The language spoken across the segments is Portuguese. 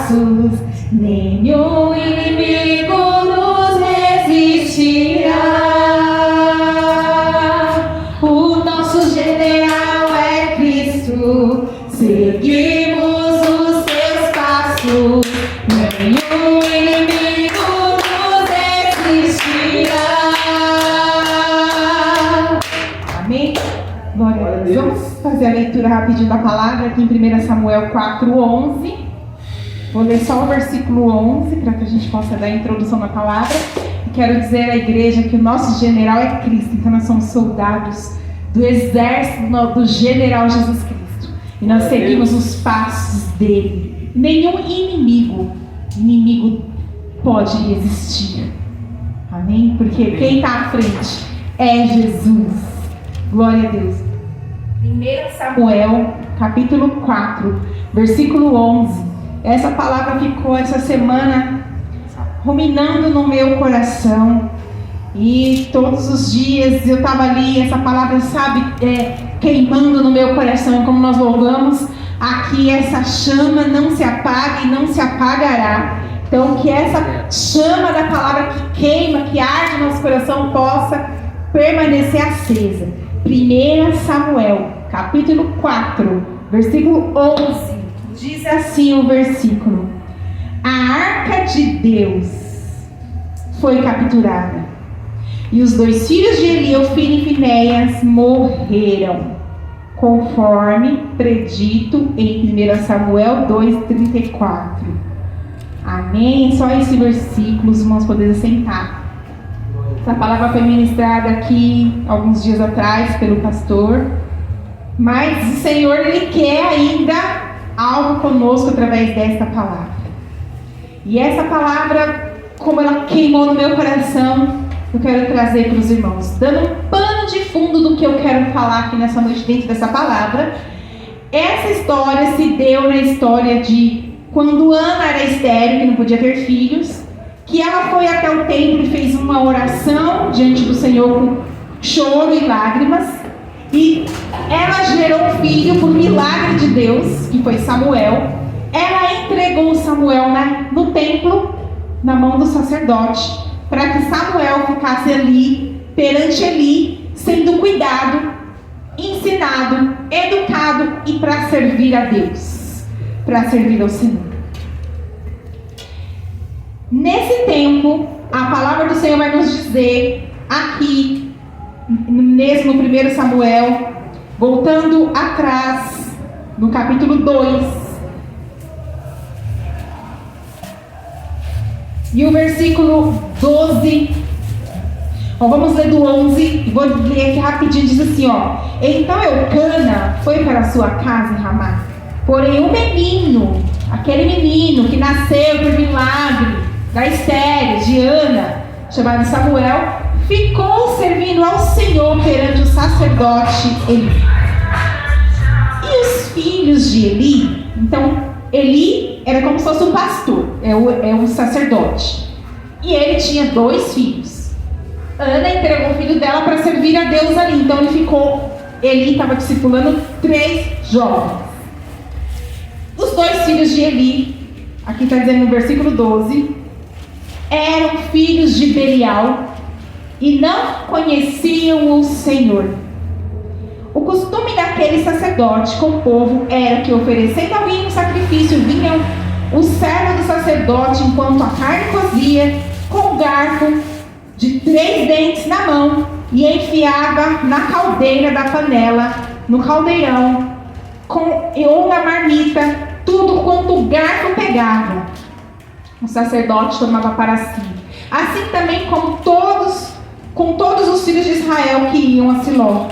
passos, nenhum inimigo nos resistirá. O nosso general é Cristo, seguimos os seus passos, nenhum inimigo nos resistirá. Amém? Glória a Deus. Vamos fazer a leitura rapidinho da palavra aqui em 1 Samuel 4:11. Vou ler só o versículo 11 para que a gente possa dar a introdução na palavra. E quero dizer à igreja que o nosso general é Cristo, então nós somos soldados do exército do general Jesus Cristo. E nós seguimos os passos dele. Nenhum inimigo pode existir. Amém? Porque quem está à frente é Jesus. Glória a Deus. 1 Samuel, capítulo 4, versículo 11. Essa palavra ficou essa semana ruminando no meu coração. E todos os dias eu estava ali, essa palavra, sabe, queimando no meu coração. Como nós louvamos aqui, essa chama não se apaga e não se apagará. Então que essa chama da palavra que queima, que arde no nosso coração, possa permanecer acesa. 1 Samuel, capítulo 4, versículo 11, diz assim o versículo: a arca de Deus foi capturada, e os 2 filhos de Eli, Ofni e Finéias, morreram, conforme predito em 1 Samuel 2:34. Amém? Só esse versículo, os irmãos poderem sentar. Essa palavra foi ministrada aqui alguns dias atrás pelo pastor. Mas o Senhor, Ele quer ainda algo conosco através desta palavra. E essa palavra, como ela queimou no meu coração, eu quero trazer para os irmãos, dando um pano de fundo do que eu quero falar aqui nessa noite dentro dessa palavra. Essa história se deu na história de quando Ana era estéril, que não podia ter filhos, que ela foi até o templo e fez uma oração diante do Senhor com choro e lágrimas, e ela gerou um filho por milagre de Deus, que foi Samuel. Ela entregou Samuel no templo, na mão do sacerdote, para que Samuel ficasse ali, perante Eli, sendo cuidado, ensinado, educado e para servir a Deus, para servir ao Senhor. Nesse tempo, a palavra do Senhor vai nos dizer aqui, mesmo no 1 Samuel, voltando atrás, no capítulo 2, e o versículo 12, vamos ler do 11, vou ler aqui rapidinho, diz assim, então Eucana foi para sua casa em Ramá, porém o menino, aquele menino que nasceu por milagre da estéril de Ana, chamado Samuel, ficou servindo ao Senhor perante o sacerdote Eli. E os filhos de Eli, então Eli era como se fosse um pastor, é um sacerdote, e ele tinha 2 filhos. Ana entregou o filho dela para servir a Deus ali, então Eli estava discipulando 3 jovens. Os 2 filhos de Eli, aqui está dizendo no versículo 12, eram filhos de Belial e não conheciam o Senhor. O costume daquele sacerdote com o povo era que, oferecendo alguém um sacrifício, vinham o servo do sacerdote enquanto a carne cozia, com um garfo de 3 dentes na mão, e enfiava na caldeira da panela, no caldeirão, ou na marmita, tudo quanto o garfo pegava. O sacerdote tomava para si. Assim também com todos os filhos de Israel que iam a Siló.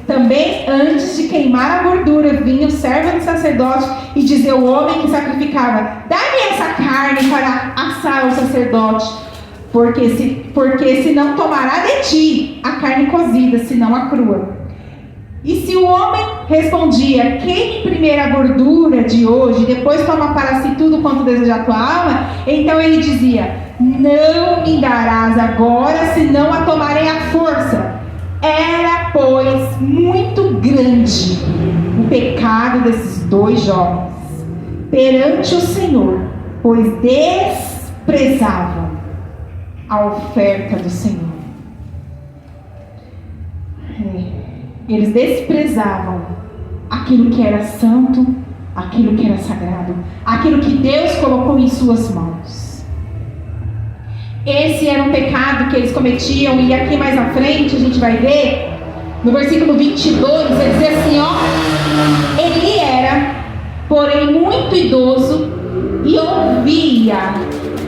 Também antes de queimar a gordura, vinha o servo do sacerdote e dizia ao homem que sacrificava: dá-me essa carne para assar ao sacerdote, porque se não tomará de ti a carne cozida, senão a crua. E se o homem respondia: queime primeiro a gordura de hoje, depois toma para si tudo quanto deseja a tua alma, então ele dizia: não me darás agora, senão a tomarei à força. Era, pois, muito grande o pecado desses 2 jovens perante o Senhor, pois desprezavam a oferta do Senhor. Eles desprezavam aquilo que era santo, aquilo que era sagrado, aquilo que Deus colocou em suas mãos. Esse era um pecado que eles cometiam, e aqui mais à frente a gente vai ver, no versículo 22, ele diz assim, ó: Eli era, porém, muito idoso, e ouvia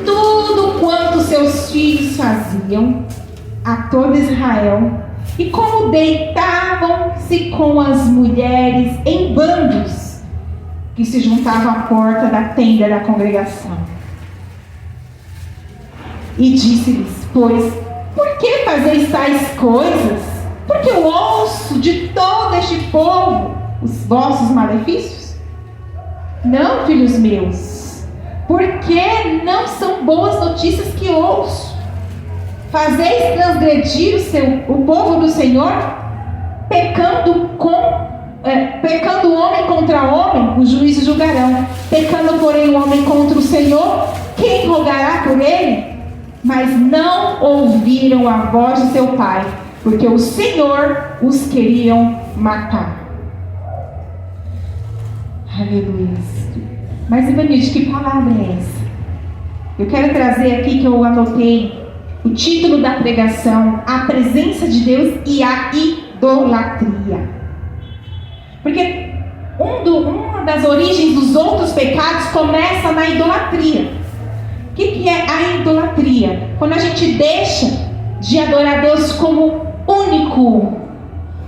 tudo quanto seus filhos faziam a todo Israel, e como deitavam-se com as mulheres em bandos, que se juntavam à porta da tenda da congregação. E disse-lhes, pois, por que fazeis tais coisas? Porque eu ouço de todo este povo os vossos malefícios? Não, filhos meus, porque não são boas notícias que ouço. Fazeis transgredir o povo do Senhor, pecando homem contra homem, os juízes julgarão. Pecando, porém, o homem contra o Senhor, quem rogará por ele? Mas não ouviram a voz de seu pai, porque o Senhor os queriam matar. Aleluia. Mas, Ivanilde, que palavra é essa? Eu quero trazer aqui, que eu anotei, o título da pregação: a presença de Deus e a idolatria. Porque uma das origens dos outros pecados começa na idolatria. O que é a idolatria? Quando a gente deixa de adorar Deus como único,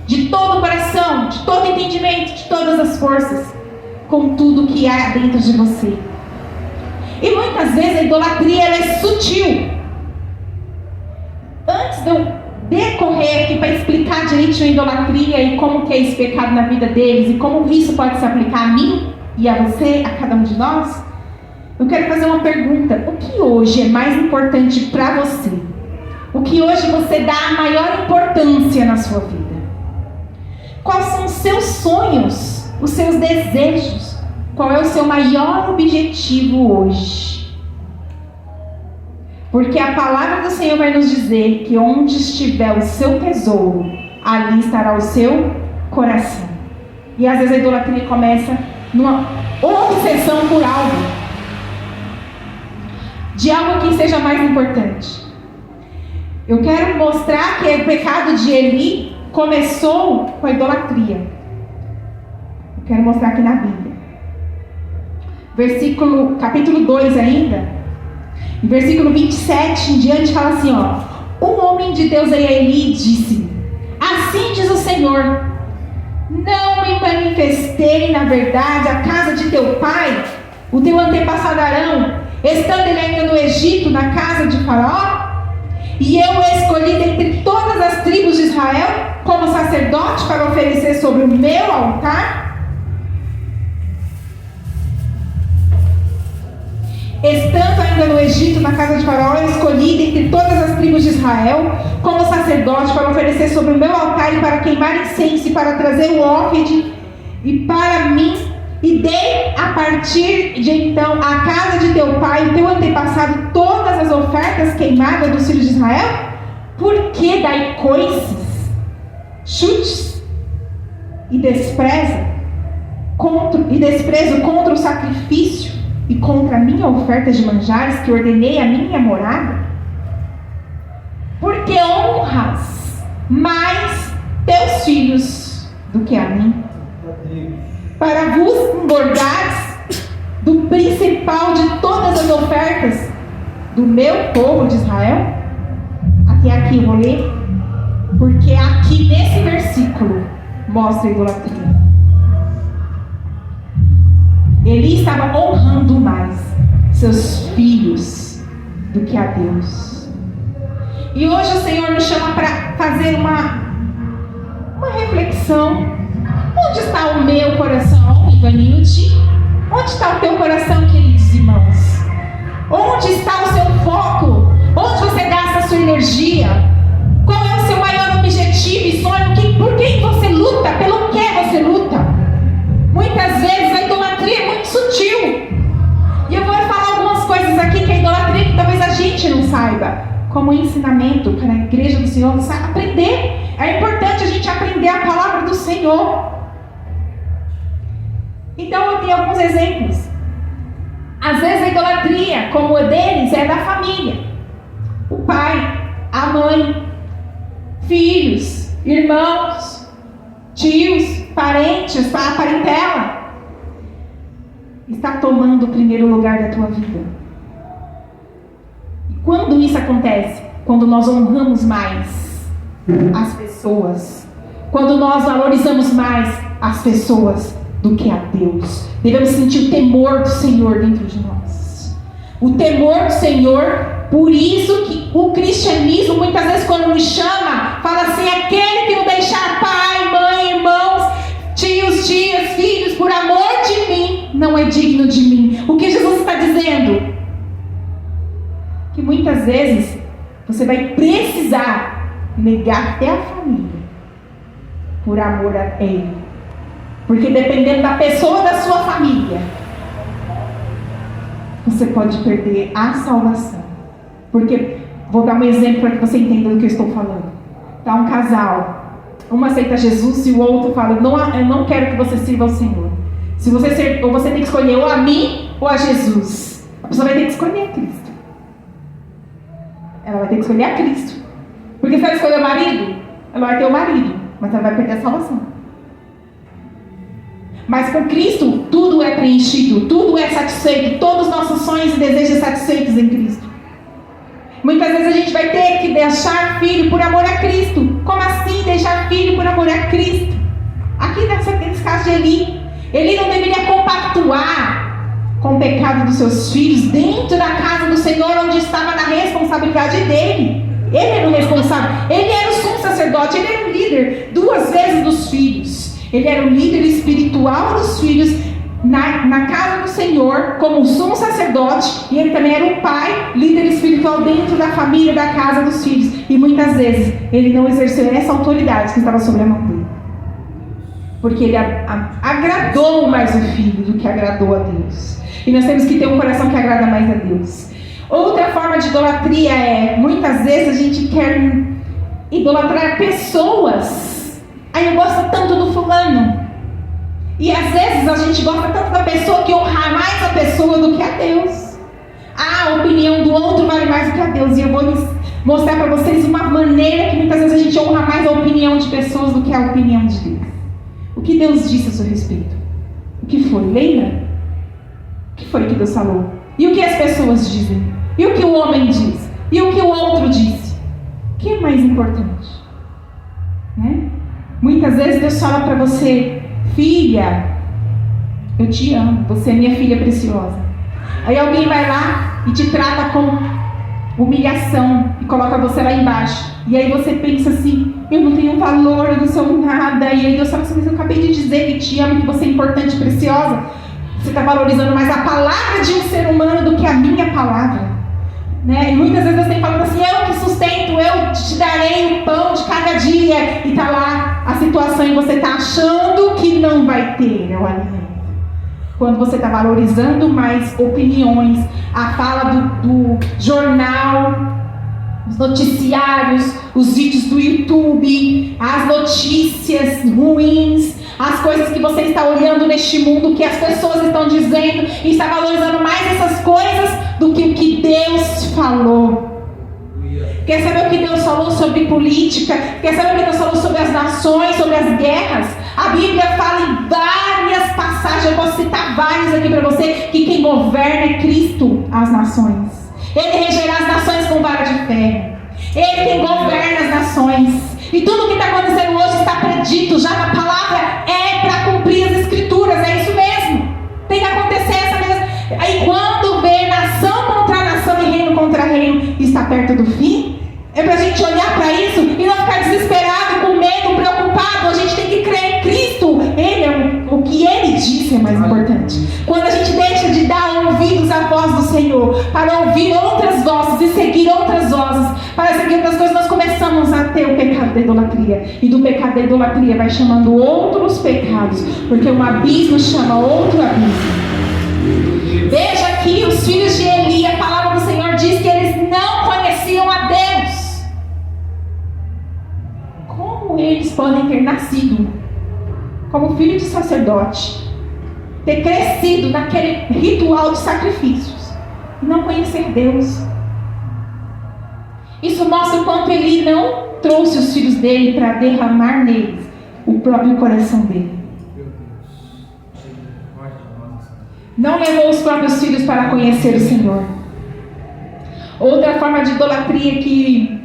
de todo o coração, de todo entendimento, de todas as forças, com tudo que há dentro de você. E muitas vezes a idolatria, ela é sutil. Antes de eu decorrer aqui para explicar direitinho a idolatria e como que é esse pecado na vida deles e como isso pode se aplicar a mim e a você, a cada um de nós, eu quero fazer uma pergunta: o que hoje é mais importante para você? O que hoje você dá a maior importância na sua vida? Quais são os seus sonhos, os seus desejos? Qual é o seu maior objetivo hoje? Porque a palavra do Senhor vai nos dizer que onde estiver o seu tesouro, ali estará o seu coração. E às vezes a idolatria começa numa obsessão por algo, de algo que seja mais importante. Eu quero mostrar que o pecado de Eli começou com a idolatria. Eu quero mostrar aqui na Bíblia. Capítulo 2 ainda. Em versículo 27 em diante fala assim, ó: um homem de Deus aí a Eli disse: assim diz o Senhor, não me manifestei na verdade a casa de teu pai, o teu antepassado Arão, estando ele ainda no Egito, na casa de Faraó? E eu o escolhi dentre todas as tribos de Israel como sacerdote para oferecer sobre o meu altar? Estando ainda no Egito, na casa de Faraó, eu escolhi dentre todas as tribos de Israel como sacerdote para oferecer sobre o meu altar e para queimar incenso e para trazer o hófede e para mim, e dei a partir de então à casa de teu pai, o teu antepassado, todas as ofertas queimadas dos filhos de Israel? Por que dai coices, chutes e desprezo contra o sacrifício e contra a minha oferta de manjares que ordenei a minha morada? Porque honras mais teus filhos do que a mim, para vos engordares do principal de todas as ofertas do meu povo de Israel? Até aqui eu vou ler, porque aqui nesse versículo mostra a idolatria. Eli estava honrando mais seus filhos do que a Deus. E hoje o Senhor nos chama para fazer uma reflexão. Onde está o meu coração, Ivanilde? Onde está o teu coração, queridos irmãos? Onde está o seu foco? Onde você gasta a sua energia? Qual é o seu maior objetivo e sonho? Por quem você luta? Pelo que você luta? Muitas vezes a idolatria é muito sutil. E eu vou falar algumas saiba, como ensinamento para a igreja do Senhor, aprender. É importante a gente aprender a palavra do Senhor. Então eu tenho alguns exemplos. Às vezes a idolatria, como o deles, é da família. O pai, a mãe, filhos, irmãos, tios, parentes, a parentela está tomando o primeiro lugar da tua vida. E quando isso acontece? Quando nós honramos mais as pessoas, quando nós valorizamos mais as pessoas do que a Deus. Devemos sentir o temor do Senhor dentro de nós. O temor do Senhor. Por isso que o cristianismo, muitas vezes quando nos chama, fala assim: aquele que não deixar pai, mãe, irmãos, tios, tias, filhos, por amor de mim, não é digno de mim. O que Jesus está dizendo? Que muitas vezes você vai precisar negar até a família por amor a Ele. Porque dependendo da pessoa da sua família, você pode perder a salvação. Porque, vou dar um exemplo para que você entenda do que eu estou falando. Está um casal, um aceita Jesus e o outro fala: eu não quero que você sirva ao Senhor. Ou você tem que escolher ou a mim ou a Jesus. A pessoa vai ter que escolher a Cristo. Ela vai ter que escolher a Cristo. Porque se ela escolher o marido, ela vai ter o marido, mas ela vai perder a salvação. Mas com Cristo, tudo é preenchido, tudo é satisfeito, todos os nossos sonhos e desejos satisfeitos em Cristo. Muitas vezes a gente vai ter que deixar filho por amor a Cristo. Como assim deixar filho por amor a Cristo? Aqui nesse caso de Eli, Eli não deveria compactuar com o pecado dos seus filhos dentro da casa do Senhor, onde estava na responsabilidade dele. Ele era o responsável, ele era o sumo sacerdote, ele era o líder 2 vezes dos filhos. Ele era o líder espiritual dos filhos na casa do Senhor, como sumo sacerdote, e ele também era o pai, líder espiritual dentro da família, da casa dos filhos. E muitas vezes ele não exerceu essa autoridade que estava sobre a mão dele, porque ele agradou mais o filho do que agradou a Deus. E nós temos que ter um coração que agrada mais a Deus. Outra forma de idolatria é, muitas vezes a gente quer idolatrar pessoas. Aí eu gosto tanto do fulano. E às vezes a gente gosta tanto da pessoa que honra mais a pessoa do que a Deus. A opinião do outro vale mais do que a Deus. E eu vou mostrar para vocês uma maneira que muitas vezes a gente honra mais a opinião de pessoas do que a opinião de Deus. O que Deus disse a seu respeito? O que foi? Lembra? O que foi que Deus falou? E o que as pessoas dizem? E o que o homem diz? E o que o outro disse? O que é mais importante? Né? Muitas vezes Deus fala para você: filha, eu te amo, você é minha filha preciosa. Aí alguém vai lá e te trata com humilhação e coloca você lá embaixo. E aí você pensa assim: eu não tenho valor, eu não sou nada. E aí Deus fala assim: mas eu acabei de dizer que te amo, que você é importante e preciosa. Você está valorizando mais a palavra de um ser humano do que a minha palavra. Né? E muitas vezes Deus tem falando assim: eu que sustento, eu te darei o pão de cada dia. E está lá a situação e você está achando que não vai ter o alimento. Quando você está valorizando mais opiniões, a fala do jornal, os noticiários, os vídeos do YouTube, as notícias ruins, as coisas que você está olhando neste mundo, que as pessoas estão dizendo, e está valorizando mais essas coisas do que o que Deus falou. Quer saber o que Deus falou sobre política? Quer saber o que Deus falou sobre as nações, sobre as guerras? A Bíblia fala em várias passagens, eu posso citar várias aqui para você, que quem governa é Cristo as nações. Ele regerá as nações com vara de ferro. Ele quem governa as nações. E tudo o que está acontecendo hoje está predito já na palavra, é para cumprir as escrituras, é isso mesmo. Tem que acontecer essa mesma. Aí quando vê nação contra nação e reino contra reino, está perto do fim, é para a gente olhar para isso e não ficar desesperado, com medo, preocupado. A gente tem que crer em Cristo. Ele é o que Ele disse é mais importante. Quando a gente deixa de dar ouvidos à voz do Senhor, para ouvir outras vozes e seguir outras vozes, para seguir outras coisas, nós começamos a ter o pecado da idolatria. E do pecado da idolatria vai chamando outros pecados, porque um abismo chama outro abismo. Veja aqui os filhos de Eli, a palavra do Senhor diz que eles não conheciam sacerdote, ter crescido naquele ritual de sacrifícios e não conhecer Deus. Isso mostra o quanto ele não trouxe os filhos dele para derramar neles o próprio coração dele. Não levou os próprios filhos para conhecer o Senhor. Outra forma de idolatria que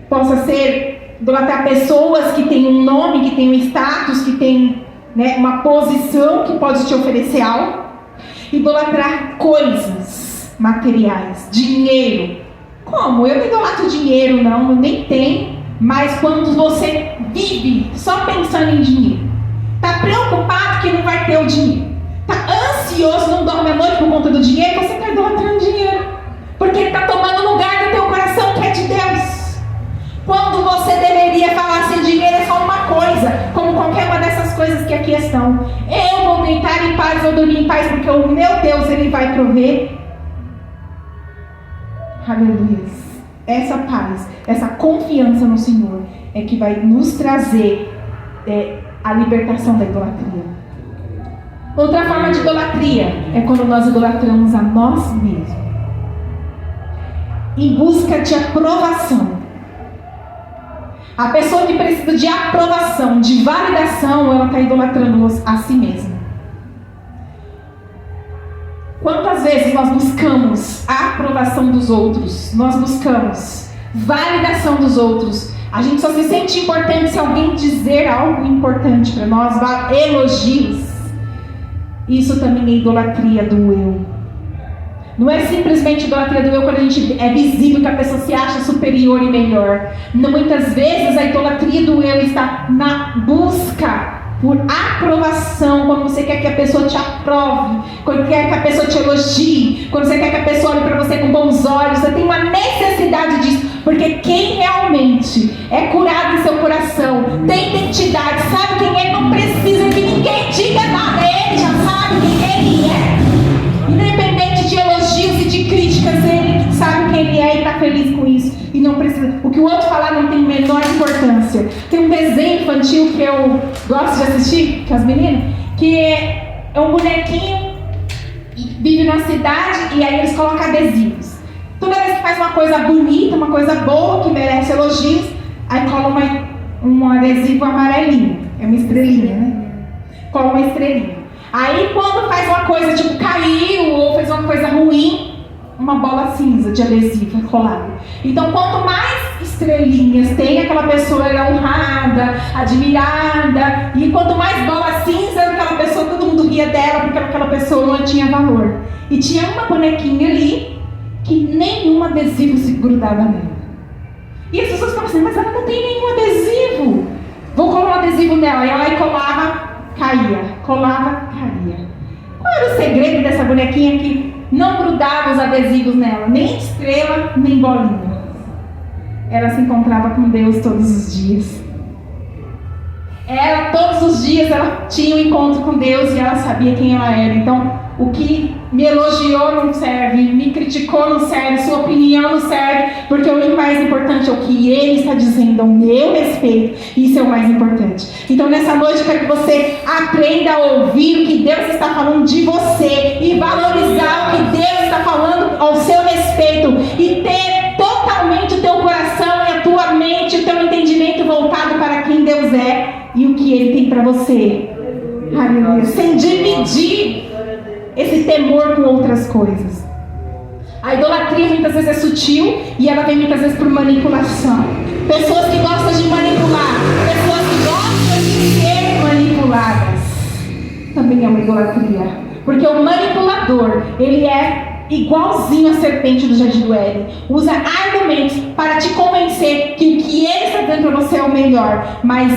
possa ser idolatrar pessoas que têm um nome, que têm um status, que têm, né, uma posição que pode te oferecer algo. Idolatrar coisas materiais, dinheiro. Como? Eu não idolatro dinheiro, não, eu nem tenho. Mas quando você vive só pensando em dinheiro, está preocupado que não vai ter o dinheiro, está ansioso, não dorme à noite por conta do dinheiro, você está idolatrando dinheiro, porque ele está tomando lugar do teu coração que é de Deus. Quando você deveria falar assim, dinheiro é só uma coisa, como qualquer uma dessas coisas que aqui estão. Eu vou deitar em paz, vou dormir em paz, porque o meu Deus, ele vai prover. Aleluia. Essa paz, essa confiança no Senhor é que vai nos trazer a libertação da idolatria. Outra forma de idolatria é quando nós idolatramos a nós mesmos, em busca de aprovação. A pessoa que precisa de aprovação, de validação, ela está idolatrando a si mesma. Quantas vezes nós buscamos a aprovação dos outros? Nós buscamos validação dos outros. A gente só se sente importante se alguém dizer algo importante para nós, elogios. Isso também é idolatria do eu. Não é simplesmente idolatria do eu quando a gente é visível que a pessoa se acha superior e melhor. Muitas vezes a idolatria do eu está na busca por aprovação, quando você quer que a pessoa te aprove, quando quer que a pessoa te elogie, quando você quer que a pessoa olhe para você com bons olhos. Você tem uma necessidade disso, porque quem realmente é curado em seu coração, tem identidade, sabe quem é, não precisa que ninguém diga nada, ele já sabe quem ele é. Independente de elogios e de críticas, ele sabe quem ele é e está feliz com isso. E não precisa. O que o outro falar não tem menor importância. Tem um desenho infantil que eu gosto de assistir, com as meninas, que é um bonequinho, vive numa cidade e aí eles colocam adesivos. Toda vez que faz uma coisa bonita, uma coisa boa, que merece elogios, aí cola um adesivo amarelinho. É uma estrelinha, né? Cola uma estrelinha. Aí quando faz uma coisa tipo caiu ou fez uma coisa ruim, uma bola cinza de adesivo colado. Então quanto mais estrelinhas tem, aquela pessoa é honrada, admirada. E quanto mais bola cinza, aquela pessoa, todo mundo ria dela porque aquela pessoa não tinha valor. E tinha uma bonequinha ali que nenhum adesivo se grudava nela. E as pessoas falavam assim, mas ela não tem nenhum adesivo. Vou colar um adesivo nela. E ela aí colava, caía. Colava, caía. Qual era o segredo dessa bonequinha que não grudava os adesivos nela? Nem estrela, nem bolinha. Ela se encontrava com Deus todos os dias. Todos os dias ela tinha um encontro com Deus e ela sabia quem ela era. Então, o que me elogiou não serve, me criticou não serve, sua opinião não serve, porque o mais importante é o que Ele está dizendo ao meu respeito. Isso é o mais importante. Então, nessa noite, eu quero que você aprenda a ouvir o que Deus está falando de você e valorizar o que Deus está falando ao seu respeito e ter totalmente o teu coração e a tua mente, o teu entendimento voltado para quem Deus é e o que Ele tem para você. Aleluia. Sem dividir esse temor com outras coisas. A idolatria muitas vezes é sutil e ela vem muitas vezes por manipulação. Pessoas que gostam de manipular, pessoas que gostam de ser manipuladas, também é uma idolatria. Porque o manipulador, ele é igualzinho a serpente do Jardim do Éden. Usa argumentos para te convencer que o que ele está dando para você é o melhor. Mas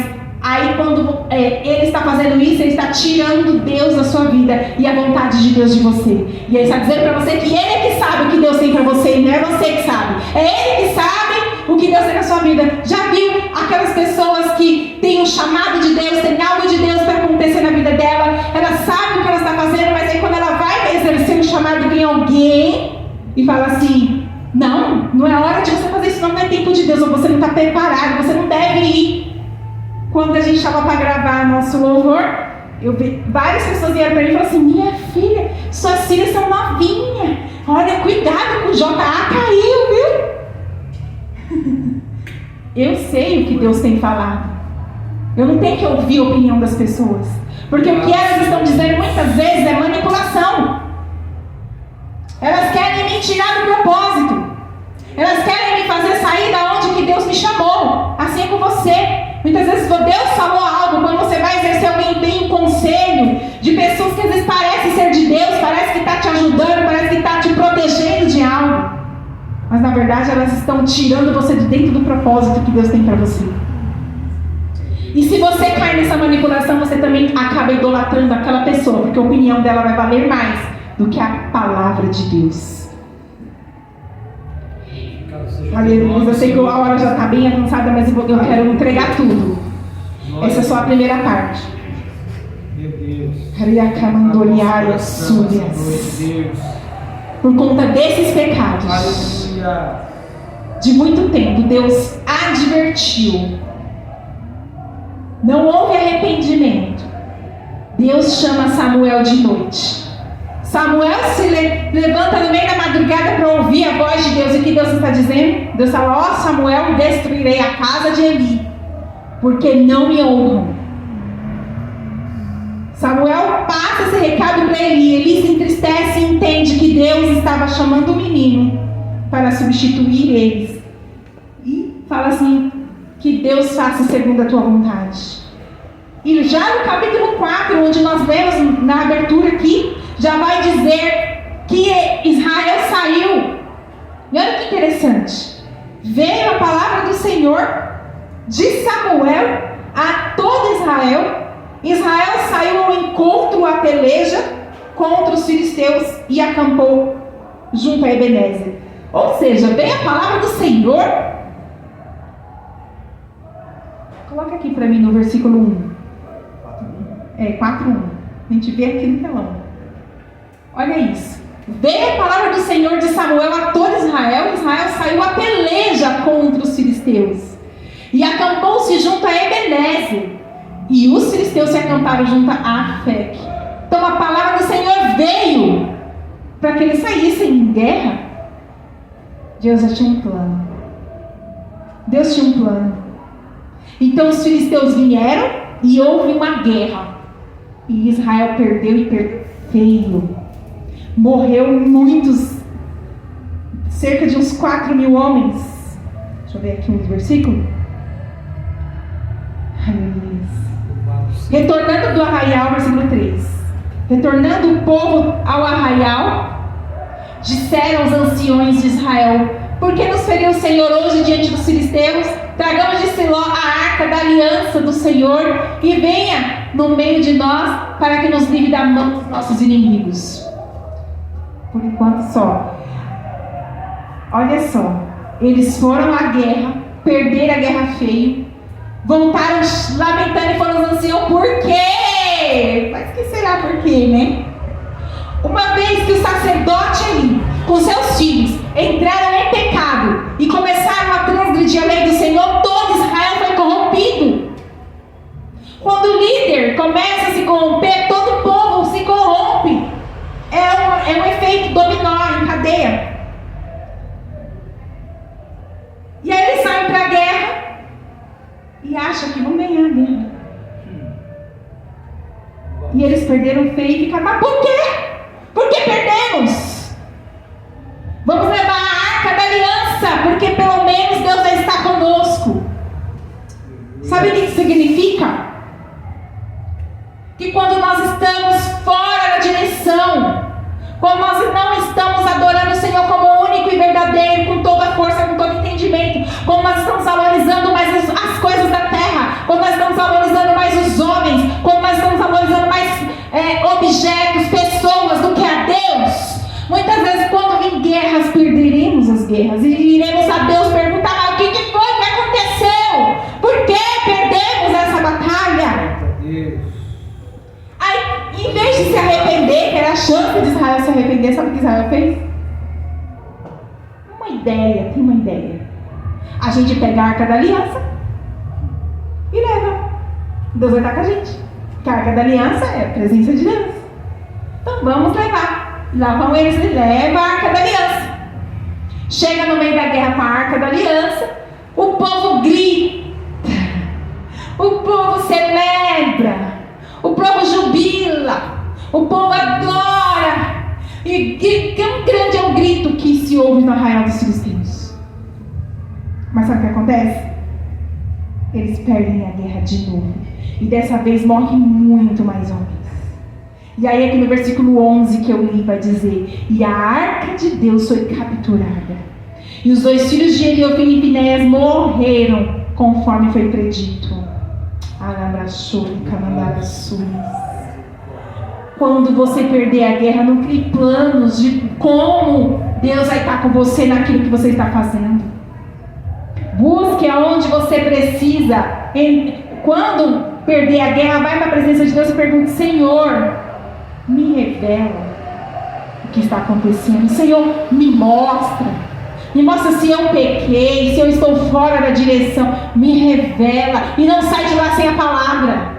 aí quando ele está fazendo isso, ele está tirando Deus da sua vida e a vontade de Deus de você. E ele está dizendo para você que ele é que sabe o que Deus tem para você, e não é você que sabe. É ele que sabe o que Deus tem na sua vida. Já viu aquelas pessoas que têm um chamado de Deus, tem algo de Deus para acontecer na vida dela, ela sabe o que ela está fazendo, mas aí quando ela vai exercer um chamado, vem alguém e fala assim, não é hora de você fazer isso, não é tempo de Deus, ou você não está preparado, você não deve ir. Quando a gente estava para gravar nosso louvor, Várias pessoas vieram para mim e falaram assim: minha filha, suas filhas são novinhas. Olha, cuidado com o JA, caiu, viu? Eu sei o que Deus tem falado. Eu não tenho que ouvir a opinião das pessoas. Porque o que elas estão dizendo muitas vezes é manipulação. Elas querem me tirar do propósito. Elas querem me fazer sair da onde que Deus me chamou. Assim é com você. Muitas vezes Deus falou algo, quando você vai exercer alguém tem um conselho de pessoas que às vezes parecem ser de Deus, parece que está te ajudando, parece que está te protegendo de algo. Mas na verdade elas estão tirando você de dentro do propósito que Deus tem para você. E se você cai nessa manipulação, você também acaba idolatrando aquela pessoa, porque a opinião dela vai valer mais do que a palavra de Deus. Aleluia. Eu sei que a hora já está bem avançada, mas eu quero entregar tudo. Essa é só a primeira parte. Meu Deus. Por conta desses pecados, Aleluia. de muito tempo, Deus advertiu. Não houve arrependimento. Deus chama Samuel de noite. Samuel se levanta no meio da madrugada para ouvir a voz de Deus. E o que Deus está dizendo? Deus fala: ó Samuel, destruirei a casa de Eli, porque não me honram. Samuel passa esse recado para Eli. Eli se entristece e entende que Deus estava chamando o menino para substituir eles. E fala assim: que Deus faça segundo a tua vontade. E já no capítulo 4, onde nós lemos na abertura aqui, já vai dizer que Israel saiu. E olha que interessante. Veio a palavra do Senhor de Samuel a todo Israel. Israel saiu ao encontro, à peleja contra os filisteus e acampou junto a Ebenezer. Ou seja, veio a palavra do Senhor. Coloca aqui para mim no versículo 1. 4:1. A gente vê aqui no telão. Olha isso. Veio a palavra do Senhor de Samuel a todo Israel. Israel saiu a peleja contra os filisteus e acampou-se junto a Ebenezer. E os filisteus se acamparam junto a Afec. Então a palavra do Senhor veio para que eles saíssem em guerra. Deus já tinha um plano. Deus tinha um plano. Então os filisteus vieram e houve uma guerra. E Israel perdeu e perdeu feio. Morreu muitos, cerca de uns 4.000 homens. Deixa eu ver aqui uns versículos. Retornando do arraial, versículo 3. Retornando o povo ao arraial, disseram os anciões de Israel: por que nos feriu o Senhor hoje diante dos filisteus? Tragamos de Siló a arca da aliança do Senhor e venha no meio de nós para que nos livre da mão dos nossos inimigos. Por enquanto só. Olha só. Eles foram à guerra, perderam a guerra feio, voltaram lamentando e foram os anciãos: por quê? Mas que será por quê, né? Uma vez que o sacerdote ali, com seus filhos, entraram em pecado e começaram a transgredir a lei do Senhor, todo Israel foi corrompido. Quando o líder começa a se corromper, todo o povo se corrompe. É um efeito dominó em cadeia. E aí eles saem para a guerra e acham que vão ganhar a guerra. E eles perderam feio e ficaram: mas por quê? Por que perdemos? Vamos levar a arca da aliança, porque pelo menos Deus já está conosco. Sabe o que isso significa? Que quando nós estamos fora da direção, quando nós não estamos adorando o Senhor como único e verdadeiro, com toda a força, com todo entendimento, quando nós estamos valorizando mais as coisas da terra, quando nós estamos valorizando mais os homens, quando nós estamos valorizando mais objetos, pessoas do que a Deus, muitas vezes quando vir guerras, perderemos as guerras e iremos a Deus perguntar: mas o que foi que aconteceu? Por que perdemos essa batalha? Aí, em vez de se arrepender, que era a chance de Israel se arrepender, sabe o que Israel fez? Tem uma ideia. A gente pega a arca da aliança e leva. Deus vai estar com a gente. Porque a Arca da Aliança é a presença de Deus. Então vamos levar. Lá vão eles e levam a Arca da Aliança. Chega no meio da guerra com a Arca da Aliança, o povo grita, o povo celebra, o povo jubila, o povo adora. E quão grande é o grito que se ouve no arraial dos filisteus. Mas sabe o que acontece? Eles perdem a guerra de novo. E dessa vez morrem muito mais homens. E aí aqui no versículo 11 que eu li vai dizer: e a arca de Deus foi capturada. E os 2 filhos de Eli, Ofni e Finéias, morreram conforme foi predito. Quando você perder a guerra, não crie planos de como Deus vai estar com você naquilo que você está fazendo. Busque aonde você precisa. Quando perder a guerra, vai para a presença de Deus e pergunte: Senhor, me revela o que está acontecendo. Senhor, me mostra. Me mostra se eu pequei, se eu estou fora da direção. Me revela. E não sai de lá sem a palavra.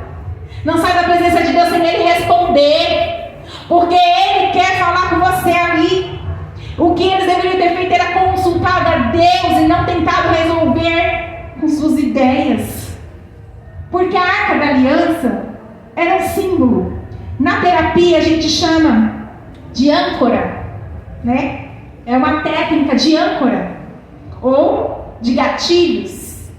Não sai da presença de Deus sem Ele responder. Porque Ele quer falar com você ali. O que eles deveriam ter feito era consultado a Deus e não tentado resolver com suas ideias. Porque a Arca da Aliança era um símbolo. Na terapia a gente chama de âncora, né? É uma técnica de âncora ou de gatilhos.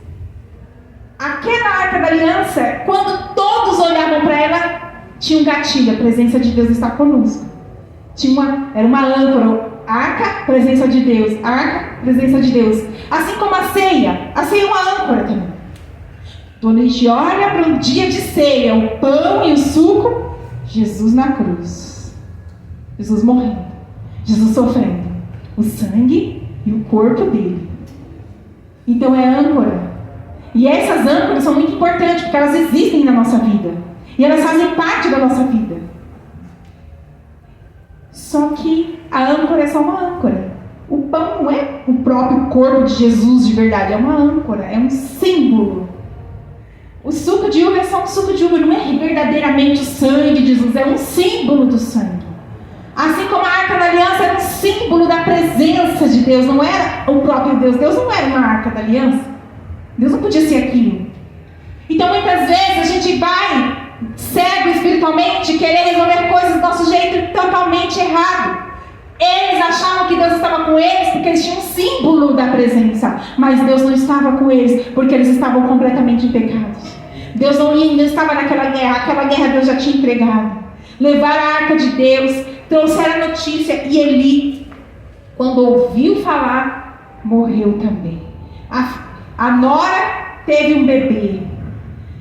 Aquela Arca da Aliança, quando todos olhavam para ela, tinha um gatilho: a presença de Deus está conosco. Era uma âncora. Arca, presença de Deus. Arca, presença de Deus. Assim como a ceia é uma âncora também. Quando a gente olha para o dia de ceia, o pão e o suco, Jesus na cruz, Jesus morrendo, Jesus sofrendo, o sangue e o corpo dele. Então é âncora. E essas âncoras são muito importantes, porque elas existem na nossa vida. E elas fazem parte da nossa vida. Só que a âncora é só uma âncora. O pão não é o próprio corpo de Jesus de verdade, é uma âncora, é um símbolo. O suco de uva é só um suco de uva, não é verdadeiramente o sangue de Jesus, é um símbolo do sangue. Assim como a Arca da Aliança era um símbolo da presença de Deus, não era o próprio Deus. Deus não era uma Arca da Aliança. Deus não podia ser aquilo. Então muitas vezes a gente vai cego espiritualmente, querer resolver coisas do nosso jeito totalmente errado. Eles achavam que Deus estava com eles porque eles tinham um símbolo da presença, mas Deus não estava com eles porque eles estavam completamente em pecados. Deus não estava naquela guerra. Aquela guerra Deus já tinha entregado. Levaram a arca de Deus, trouxeram a notícia, e Eli, quando ouviu falar, morreu também. A nora teve um bebê,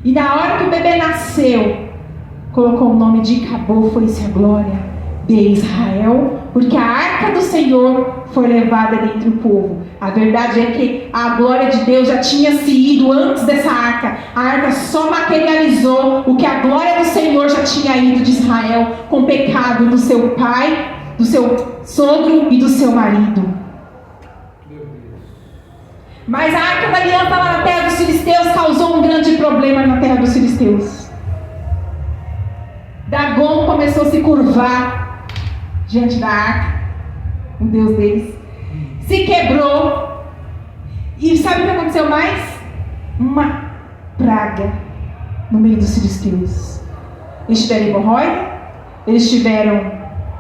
e na hora que o bebê nasceu, colocou o nome de Acabou foi-se a glória de Israel, porque a arca do Senhor foi levada dentre o povo. A verdade é que a glória de Deus já tinha se ido antes dessa arca. A arca só materializou o que a glória do Senhor já tinha ido de Israel, com o pecado do seu pai, do seu sogro e do seu marido. Mas a arca da aliança lá na terra dos filisteus causou um grande problema na terra dos filisteus. Dagon começou a se curvar diante da arca, o Deus deles, se quebrou. E sabe o que aconteceu mais? Uma praga no meio dos filisteus. Eles tiveram hemorroida, eles tiveram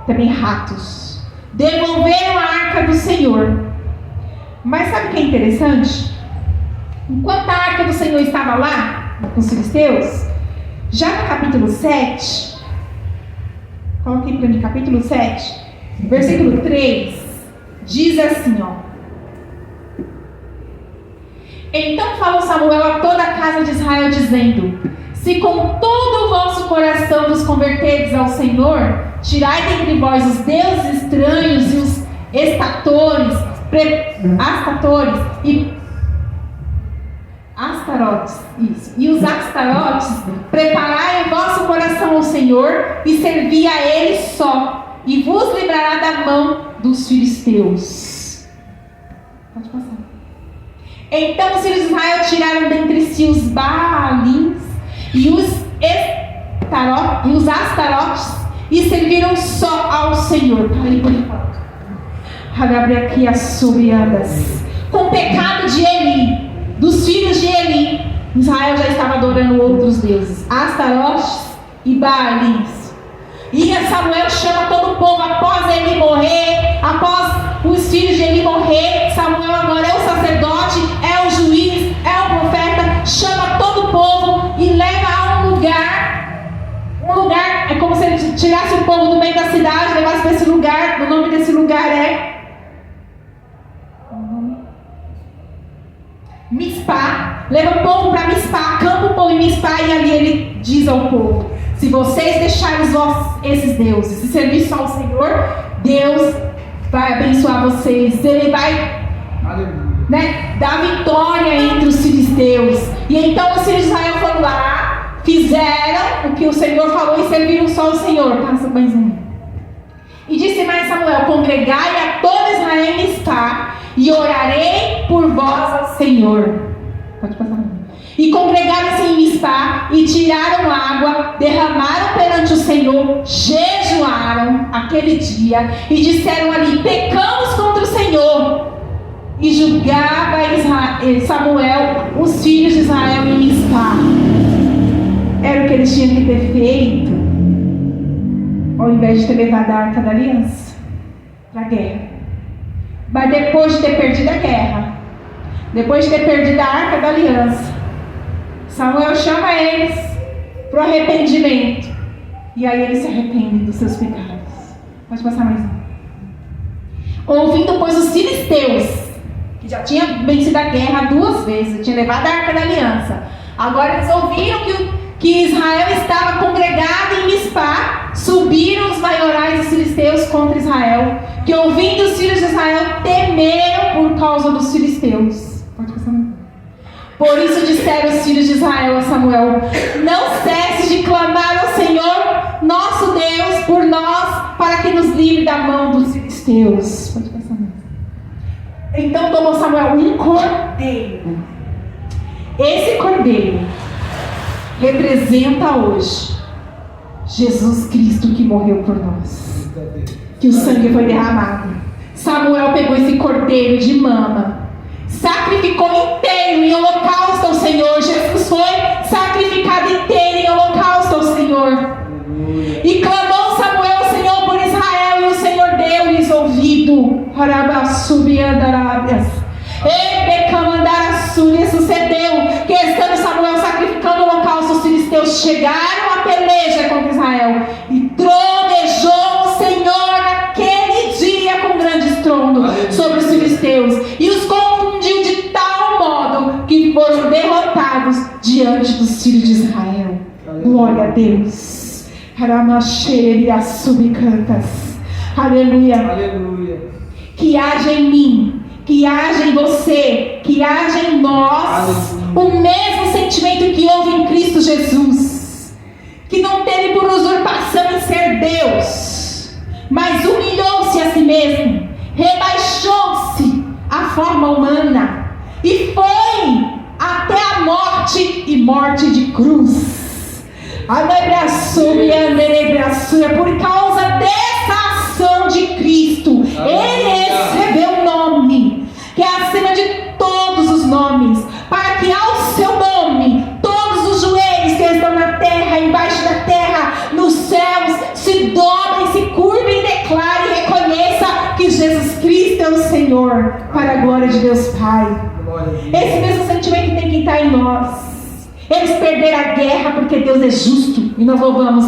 também ratos. Devolveram a arca do Senhor. Mas sabe o que é interessante? Enquanto a arca do Senhor estava lá, com os filisteus, já no capítulo 7, coloquei para mim, capítulo 7, versículo 3, diz assim, ó. Então falou Samuel a toda a casa de Israel, dizendo: se com todo o vosso coração vos converterdes ao Senhor, tirai dentre vós os deuses estranhos e os e os astarotes, preparai o vosso coração ao Senhor e servi a Ele só, e vos livrará da mão dos filisteus. Pode passar. Então os filhos de Israel tiraram dentre si os Baalins e os e os astarotes e serviram só ao Senhor. Aí por enquanto. Aqui as subiandas. Com o pecado de Eli, dos filhos de Eli, Israel já estava adorando outros deuses, astarotes e Baalins. E Samuel chama todo o povo após Eli morrer, após os filhos de Eli morrer. Samuel agora é o sacerdote, é o juiz, é o profeta. Chama todo o povo e leva a um lugar, é como se ele tirasse o povo do meio da cidade, levasse para esse lugar. O nome desse lugar é Mispá. Leva o povo para Mispá, acampa o povo em Mispá, e ali ele diz ao povo: se vocês deixarem esses deuses e servir só ao Senhor, Deus vai abençoar vocês. Ele vai dar vitória entre os filisteus. E então os filhos de Israel foram lá, fizeram o que o Senhor falou e serviram só ao Senhor. Passa banhozinho. E disse mais Samuel: congregai a todo Israel em Mispá, e orarei por vós ao Senhor. Pode passar. E congregaram-se em Mispá, e tiraram água, derramaram perante o Senhor, jejuaram aquele dia, e disseram ali: pecamos contra o Senhor. E julgava Samuel os filhos de Israel em Mispá. Era o que eles tinham que ter feito, ao invés de ter levado a Arca da Aliança para a guerra. Mas depois de ter perdido a guerra, depois de ter perdido a Arca da Aliança, Samuel chama eles para o arrependimento. E aí eles se arrependem dos seus pecados. Pode passar mais um. Ouvindo, pois, os filisteus, que já tinham vencido a guerra 2 vezes, tinham levado a Arca da Aliança. Agora eles ouviram que Israel estava congregado em Mispá. Subiram os maiorais dos filisteus contra Israel, que ouvindo os filhos de Israel temeram por causa dos filisteus. Pode passar. Por isso disseram os filhos de Israel a Samuel: não cesse de clamar ao Senhor nosso Deus por nós, para que nos livre da mão dos filisteus. Pode passar. Então tomou Samuel um cordeiro. Esse cordeiro representa hoje Jesus Cristo, que morreu por nós, que o sangue foi derramado. Samuel pegou esse cordeiro de mama, sacrificou inteiro em holocausto ao Senhor. Jesus foi sacrificado inteiro em holocausto ao Senhor. E clamou Samuel ao Senhor por Israel, e o Senhor deu-lhes ouvido. E sucedeu que, estando Samuel sacrificando o holocausto, os filisteus chegaram à peleja contra Israel, e trovejou o Senhor naquele dia com grande estrondo sobre os filisteus, e os confundiu de tal modo que foram derrotados diante dos filhos de Israel. Glória a Deus. Aleluia. Aleluia. Que haja em mim, que haja em você, que haja em nós o mesmo sentimento que houve em Cristo Jesus, que não teve por usurpação em ser Deus, mas humilhou-se a si mesmo, rebaixou-se à forma humana e foi até a morte, e morte de cruz. Por causa dessa ação de Cristo, Ele recebeu um nome que é acima de todos os nomes, para que ao seu nome todos os joelhos que estão na terra, embaixo da terra, nos céus, se dobrem, se curvem e declarem e reconheça que Jesus Cristo é o Senhor, para a glória de Deus Pai. Esse mesmo sentimento tem que estar em nós. Eles perderam a guerra porque Deus é justo, e nós louvamos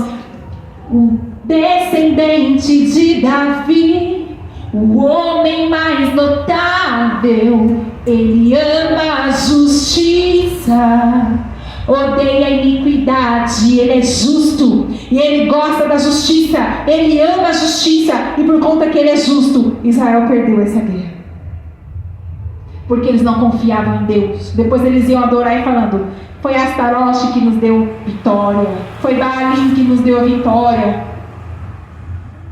o descendente de Davi, o homem mais notável. Ele ama a justiça, odeia a iniquidade. Ele é justo e ele gosta da justiça. Ele ama a justiça, e por conta que ele é justo, Israel perdeu essa guerra, porque eles não confiavam em Deus. Depois eles iam adorar e falando: foi Astarote que nos deu vitória, foi Baalim que nos deu a vitória.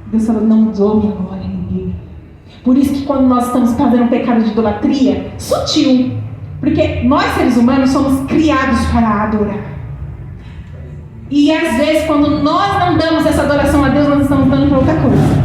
Deus falou: não dou-me agora em ninguém. Por isso que quando nós estamos fazendo um pecado de idolatria, sutil, porque nós seres humanos somos criados para adorar. E às vezes, quando nós não damos essa adoração a Deus, nós estamos dando para outra coisa.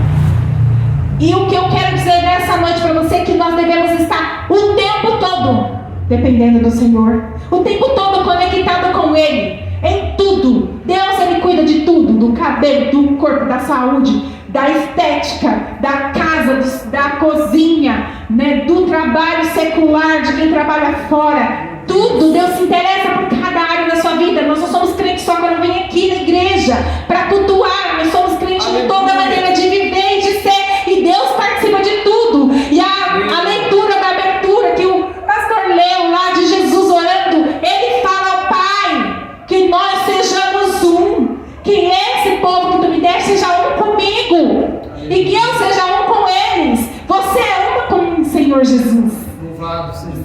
E o que eu quero dizer nessa noite para você é que nós devemos estar o tempo todo dependendo do Senhor, o tempo todo conectado com Ele, em tudo. Deus, Ele cuida de tudo, do cabelo, do corpo, da saúde, da estética, da casa, da cozinha, né, do trabalho secular, de quem trabalha fora. Tudo, Deus se interessa por cada área da sua vida. Nós não somos crentes só quando vem aqui na igreja para cultuar. Nós somos crentes de toda maneira de viver e de ser. E Deus participa de tudo. E a leitura da abertura que o pastor leu lá de Jesus orando, ele fala ao Pai que nós sejamos um. Que esse povo que tu me deste seja um comigo. E que eu seja um com eles. Você é uma com o Senhor Jesus.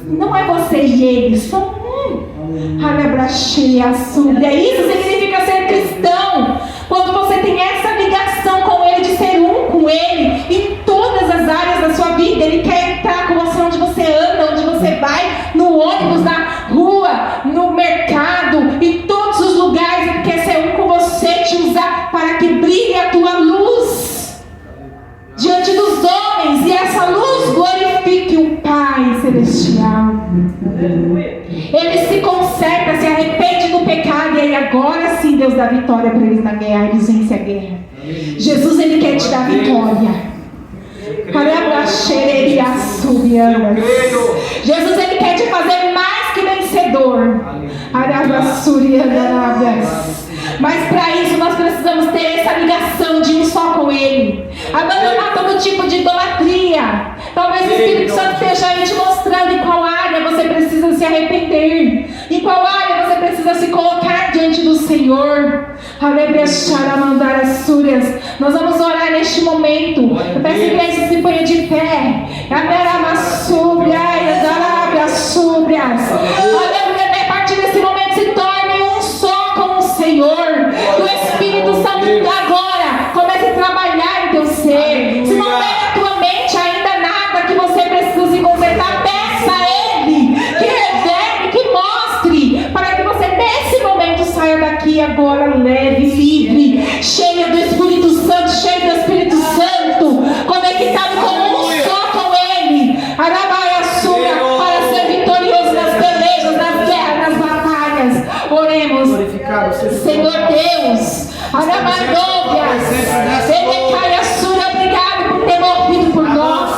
Não é você e eles, são um. Isso significa ser cristão. Quando você tem essa ligação com Ele, de ser um com Ele em todas as áreas da sua vida. Ele quer entrar com você onde você anda, onde você vai, no ônibus, na rua, no mercado, em todos os lugares. Ele quer ser um com você, te usar para que brilhe a tua luz diante dos homens, e essa luz glorifique o Pai Celestial. Ele se conserta, se arrepende do pecado, e aí agora sim Deus dá vitória para eles na guerra, eles vencem a guerra. Jesus, Ele quer te dar vitória. Jesus, Ele quer te fazer mais que vencedor. Mas para isso nós precisamos ter essa ligação de um só com Ele. Abandonar todo tipo de idolatria. Talvez o Espírito Santo esteja aí te mostrando em qual área você precisa se arrepender, em qual área você precisa se colocar diante do Senhor. Nós vamos orar neste momento. Eu peço que a igreja se ponha de pé. A partir desse momento se torne um só com o Senhor. Que o Espírito Santo agora comece a trabalhar em teu ser. Se não tem na tua mente ainda nada que você precisa se consertar, peça a Ele que revele, que mostre, para que você nesse momento saia daqui agora leve, livre, cheia do Espírito Santo, cheio do Espírito Santo, conectado como um só com Ele. Para ser vitorioso nas pelejas, nas guerras, nas batalhas. Oremos. Senhor Deus, obrigado por ter morrido por nós.